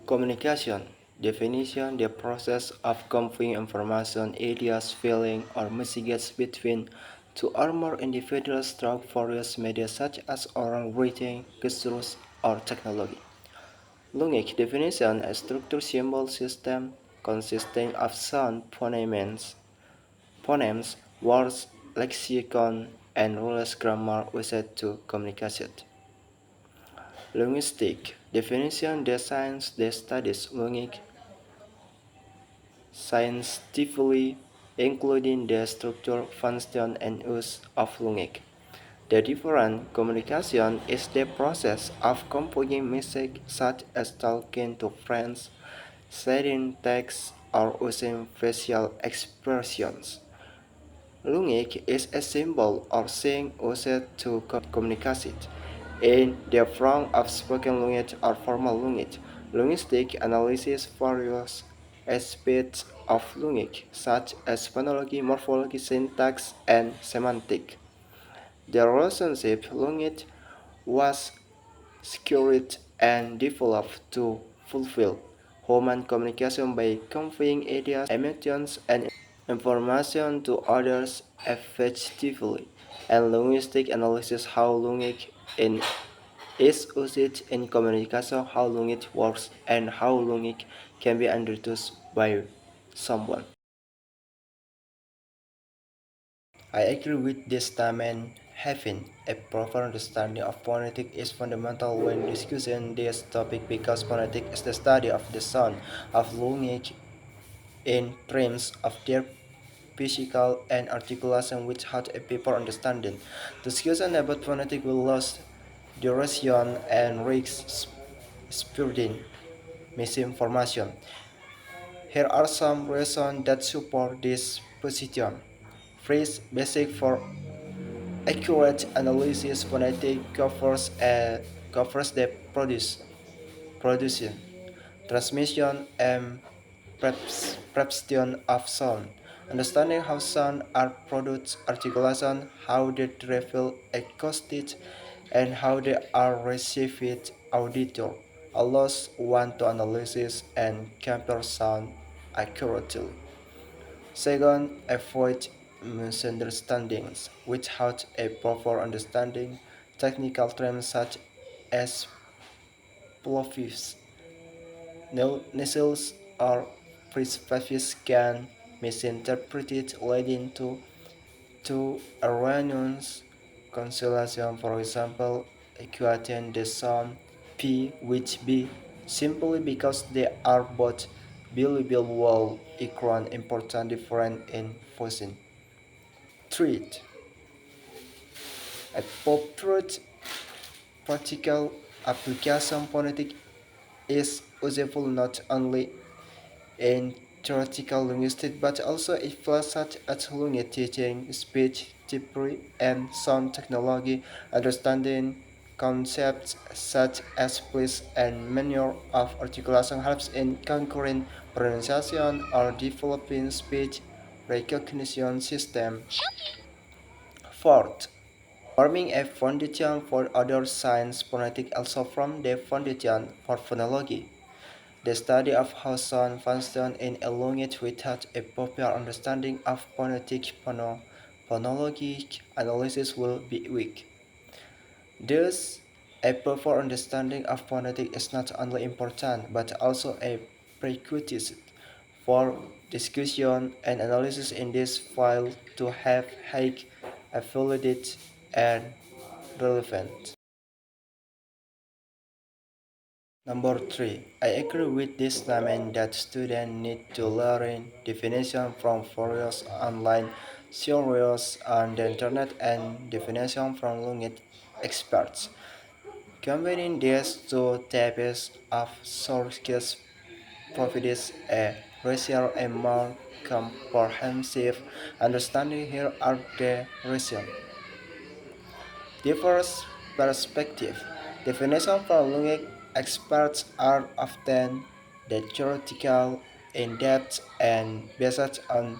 Communication definition the process of conveying information, ideas, feelings, or messages between two or more individuals through various media such as oral writing, gestures, or technology. Lungic definition a structured symbol system consisting of sound phonemes, words, lexicon, and rules grammar used to communicate. Linguistic definition the science that studies linguic scientifically, including the structure, function, and use of linguic. The different communication is the process of conveying messages such as talking to friends, sharing text, or using facial expressions. Lungic is a symbol or sign used to communicate in the form of spoken language or formal language. Linguistic analysis various aspects of language, such as phonology, morphology, syntax, and semantics. The relationship language was secured and developed to fulfill human communication by conveying ideas, emotions, and information to others effectively, and linguistic analysis how language is used in communication, how language works, and how language can be understood by someone. I agree with this statement. Having a proper understanding of phonetics is fundamental when discussing this topic because phonetics is the study of the sound of language in terms of their physical and articulation without a proper understanding. Discussion about phonetics will lose duration and risk spreading misinformation. Here are some reasons that support this position. First, basic for accurate analysis phonetics covers the production, transmission, and perception of sound. Understanding how sound are produced, articulation, how they travel acoustics, and how they are received auditor allows one to analyze and compare sound accurately. Second, avoid misunderstandings. Without a proper understanding, technical terms such as plosives, nasals, or prespaces can misinterpreted leading to erroneous constellation. For example, equating the sound P with B simply because they are both billable while equal important different in voicing. Threat. A popular practical application phonetic is useful not only in theoretical linguistics but also in fields such as language teaching, speech therapy, and sound technology. Understanding concepts such as place and manner of articulation helps in concurrent pronunciation or developing speech recognition system. Fourth, forming a foundation for other science phonetics also from the foundation for phonology. The study of how sound functions in a language without a proper understanding of phonologic analysis will be weak. Thus, a proper understanding of phonetics is not only important but also a prerequisite for discussion and analysis in this field to have high validity and relevant. Number 3. I agree with this statement that students need to learn definition from various online sources on the internet and definition from language experts. Combining these two types of sources provides a richer and more comprehensive understanding. Here are the reasons. Diverse perspective. Definitions from linguistic experts are often theoretical, in-depth, and based on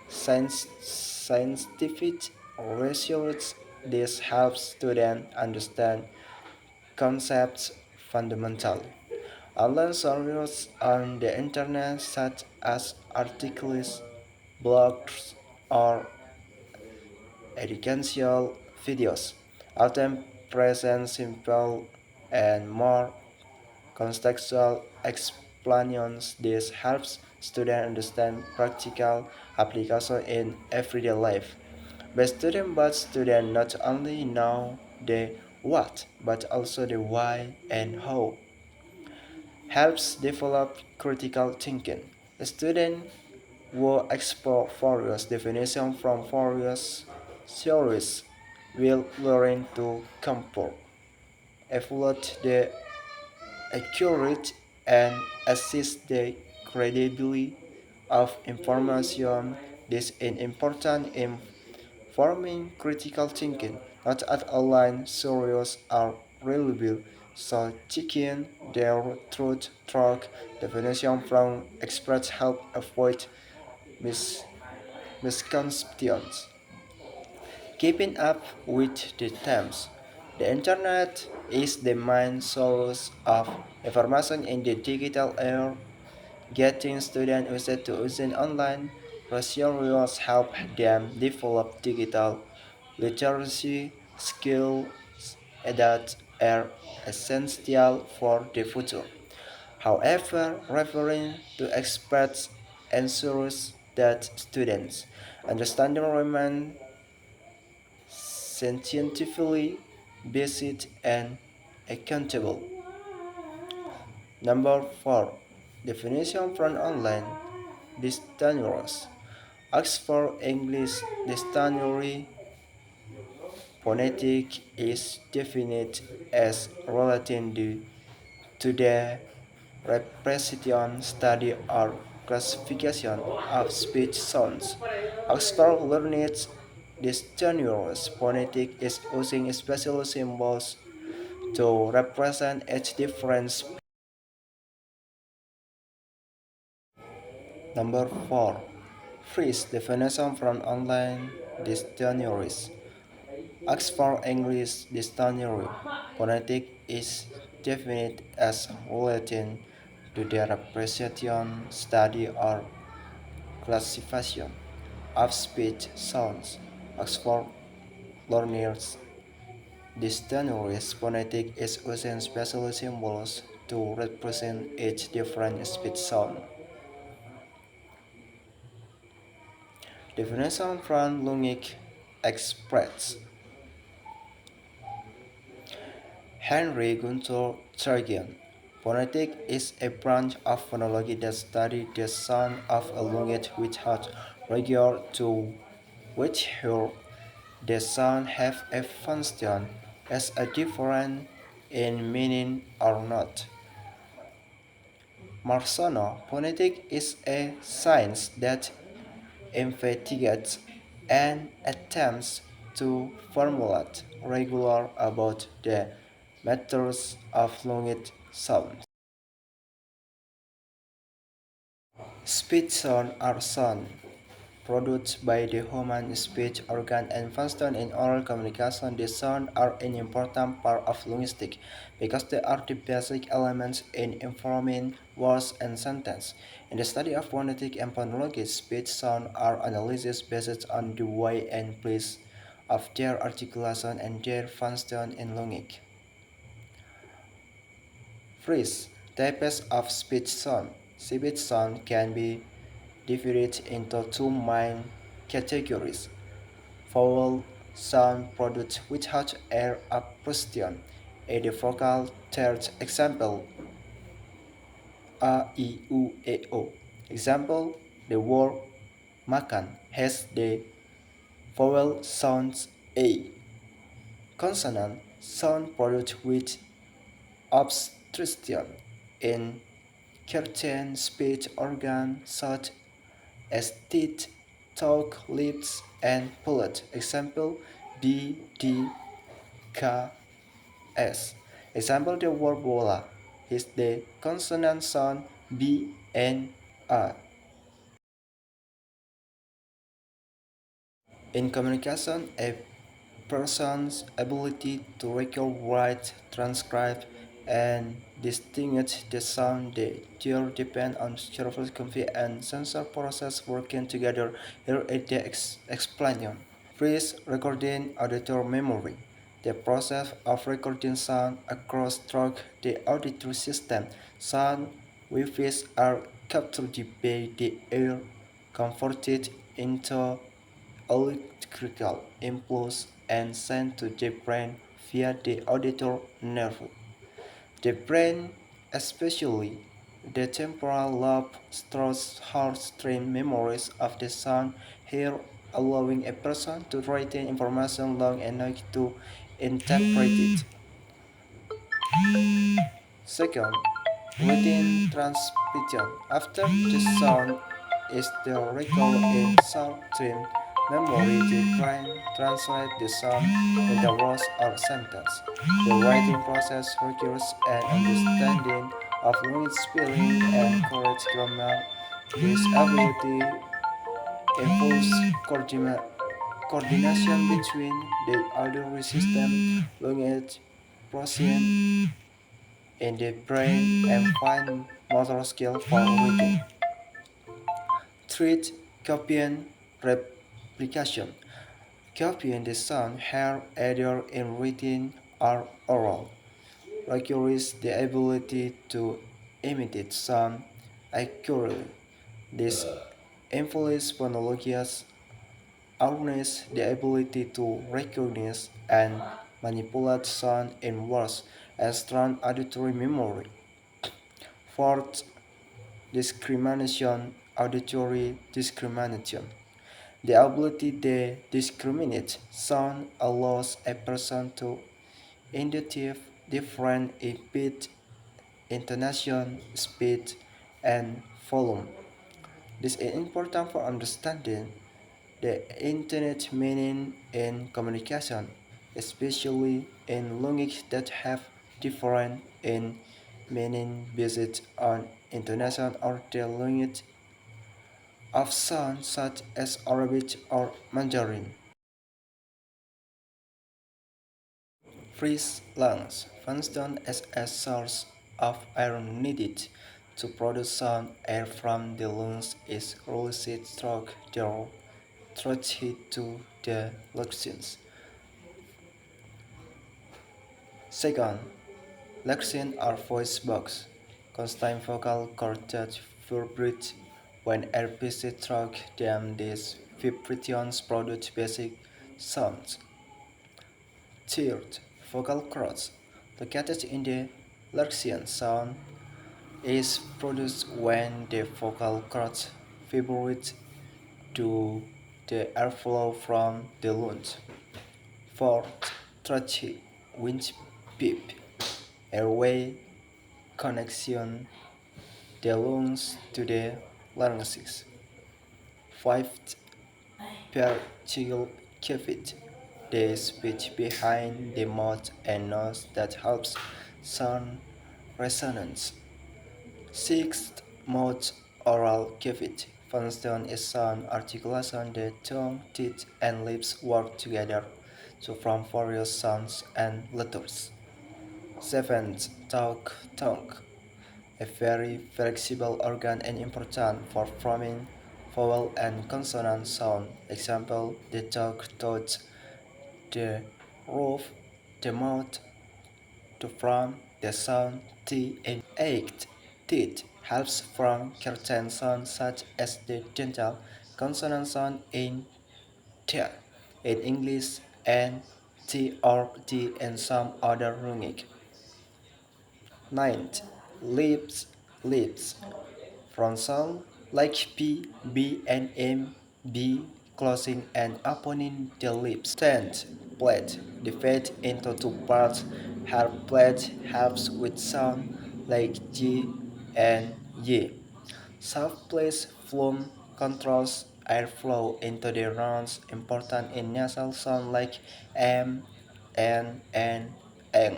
scientific research. This helps students understand concepts fundamentally. Online sources on the internet, such as articles, blogs, or educational videos, often present simple and more contextual explanations. This helps students understand practical application in everyday life. But students not only know the what, but also the why and how. Helps develop critical thinking. Students who explore various definitions from various theories will learn to compare, evaluate the accurate and assess the credibility of information. This is important in forming critical thinking. Not all online sources are reliable, so checking their truth track definition from experts help avoid mis- misconceptions. Keeping up with the times. The internet is the main source of information in the digital era. Getting students used to using online resources help them develop digital literacy skills that are essential for the future. However, referring to experts ensures that students understanding remain scientifically based and accountable. Number 4. Definition from online dictionaries. Oxford English Dictionary phonetic is defined as relating to the representation, study, or classification of speech sounds. Oxford Learned Dictionary's phonetic is using special symbols to represent each different speech. Number 4. Phrase definition from online dictionaries. Oxford English Dictionary phonetic is defined as relating to the representation, study, or classification of speech sounds. Oxford Learners Dictionary's phonetic is using special symbols to represent each different speech sound. Definition from Lungic Express. Henry Gunther Sergen. Phonetic is a branch of phonology that studies the sound of a language without regard to whether the sound have a function as a different in meaning or not. Marsono phonetic is a science that investigates and attempts to formulate regular about the methods of language sound. Speech sounds are sounds produced by the human speech organ and function in oral communication. These sounds are an important part of linguistics because they are the basic elements in informing words and sentences. In the study of phonetic and phonology, speech sounds are analyzed based on the way and place of their articulation and their function in language. Phrase types of speech sound. Speech sound can be divided into two main categories: vowel sound produced without air apposition, and the vocal third. Example: a, I, U, E, O. Example: the word makan has the vowel sounds a. Consonant sound produced with obstruction in certain speech organs such as teeth, tongue, lips, and palate. Example: B, D, K, S. Example: the word bola is the consonant sound B and A. In communication, a person's ability to record, write, transcribe, and distinguish the sound. The two depend on stereoscopy and sensor process working together. Here is the explanation. Freeze recording auditor memory. The process of recording sound across through the auditory system. Sound waves are captured by the ear, converted into electrical impulse and sent to the brain via the auditory nerve. The brain, especially the temporal lobe, stores heartstring memories of the sound heard, allowing a person to retain information long enough to interpret it. Second, within transmission. After the sound is the recall in short-term memory, the brain translates the sound into words or sentence. The writing process requires an understanding of language spelling and correct grammar. This ability involves coordination between the auditory system, language processing in the brain, and fine motor skill for reading. Threat copying replication. Copying the sound heard either in written or oral requires the ability to imitate sound accurately. This involves phonological awareness, the ability to recognize and manipulate sound in words, and strong auditory memory. Fourth, discrimination, auditory discrimination. The ability to discriminate sound allows a person to identify different in pitch, intonation, speed, and volume. This is important for understanding the internet meaning in communication, especially in languages that have different in meaning based on intonation or the language of sound such as Arabic or Mandarin. Freeze lungs function as a source of air needed to produce sound. Air from the lungs is released through the trachea to the larynx. Second, larynx are voice box, constant vocal cord that vibrate when air passes through them. These vibrations produce basic sounds. Third, vocal cords, located in the larynx. Sound is produced when the vocal cords vibrate to the airflow from the lungs. Fourth, trachea, windpipe, airway connection, the lungs to the larynx. Fifth, pharyngeal cavity, the space behind the mouth and nose that helps sound resonance. Sixth, mouth oral cavity function is sound articulation. The tongue, teeth, and lips work together to form various sounds and letters. Seventh, tongue, a very flexible organ and important for forming vowel and consonant sound. Example, the tongue touches the roof, the mouth to form the sound T. And eighth, teeth helps form certain sounds such as the dental consonant sound in T in English and T or D in some other language. Ninth, lips from sound like P, B, and M, B, closing and opening the lips. Tenth, plate, divided into two parts. Hard plate helps with sound like G and Y. Soft plate phloem controls airflow into the lungs, important in nasal sound like M, N, and N.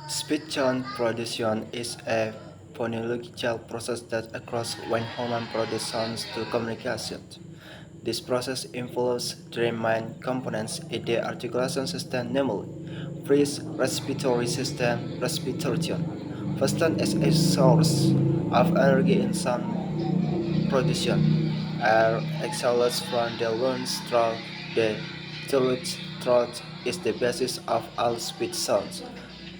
Speech sound production is a phonological process that occurs when humans produce sounds to communication. This process involves three main components in the articulation system, namely First, respiratory system respiration. Fasting is a source of energy in sound production. Air exhales from the lungs through the throat is the basis of all speech sounds.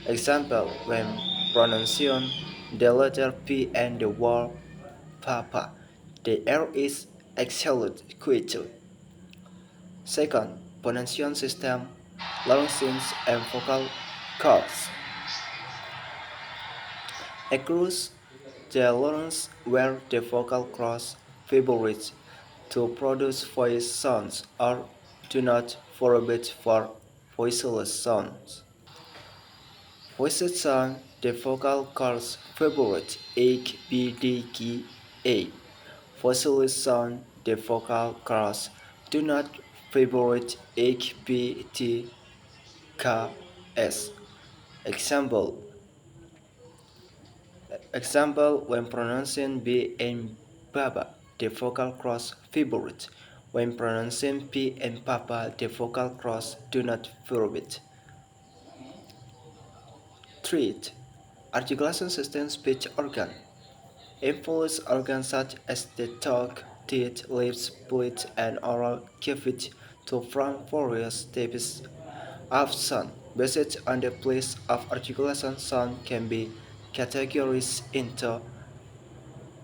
Example, when pronouncing the letter P and the word papa, the air is exhaled quickly. Second, pronunciation system, larynx and vocal cords. Across the larynx where the vocal cords vibrate to produce voice sounds or do not vibrate for voiceless sounds. Voiced sound, the vocal cords vibrate A, B, D, G, A. Voiceless sound, the vocal cords do not vibrate H, B, T, K, S. Example, when pronouncing B and Baba, the vocal cross vibrate. When pronouncing P and Papa, the vocal cross do not vibrate. 3. Articulation system speech organ. Influence organs such as the tongue, teeth, lips, breath, and oral cavity to form various types of sound. Based on the place of articulation, sound can be categorized into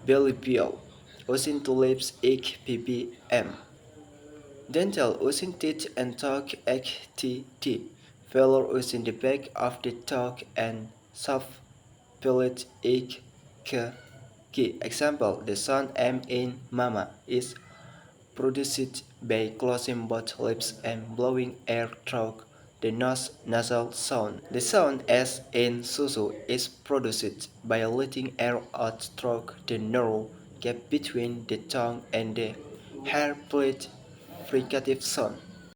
bilabial, using two lips, ik, pp, m. Dental, using teeth and tongue, ek, t, t. Velar, using the back of the tongue and soft palate, ik, k, k. Example, the sound m in mama is produced by closing both lips and blowing air through the nose nasal sound. The sound S in susu is produced by letting air out through the narrow gap between the tongue and the hair plate fricative sound.